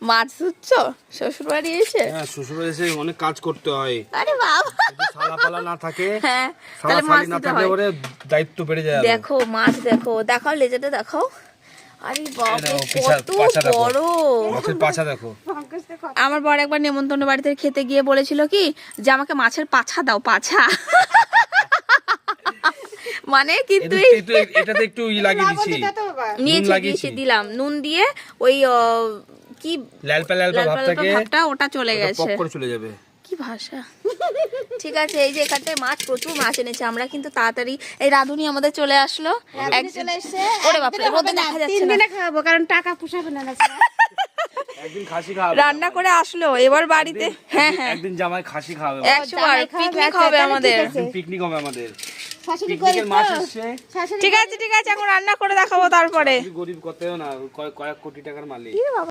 মাছ ধুচ্ছো? শ্বশুর বাড়ি এসে? হ্যাঁ, শ্বশুর বাড়ি এসে অনেক কাজ করতে হয়। আরে বাবা, শালাপালা না থাকে, হ্যাঁ তাহলে মাছ শালাশালি না দিতে থাকলে হয়। পরে দায়িত্ব বেড়ে যায়। দেখো মাছ, দেখো দেখাও, লেজাটা দেখাও। আরে বাবা কত বড় মাছের পাছা দেখো। আমার বর একবার নেমন্তন্ন বাড়িতে খেতে গিয়ে বলেছিল কি যে আমাকে মাছের পাছা দাও, পাছা। মানে কিন্তু এটাতে একটু লাগিয়ে দিছি, নিয়েছি দিলাম নুন দিয়ে, ওই কি লালপা ভাবটাকে ভাবটা ওটা চলে গেছে, পপ করে চলে যাবে। কি ভাষা। ঠিক আছে, এই যে এখানটায় মাছ, প্রচুর মাছ এনেছে আমরা, কিন্তু তাড়াতাড়ি এই রাধুনি আমাদের চলে আসলো। ওরে বাপরে, রোদে দেখা যাচ্ছে না। 3 দিনে খাওয়াবো, কারণ টাকা পোষাবে না। একদিন খাসি খাওয়াবে, রান্না করে আসলো এবার বাড়িতে। হ্যাঁ হ্যাঁ, একদিন জামাই খাসি খাওয়াবে, 100বার পিকনিক হবে আমাদের। পিকনিক হবে আমাদের। শাশুড়ি পিকনিকের মাছ এসছে। ঠিক আছে এখন রান্না করে দেখাবো তারপরে। গরিব কত না, কয়েক কোটি টাকার মালিক।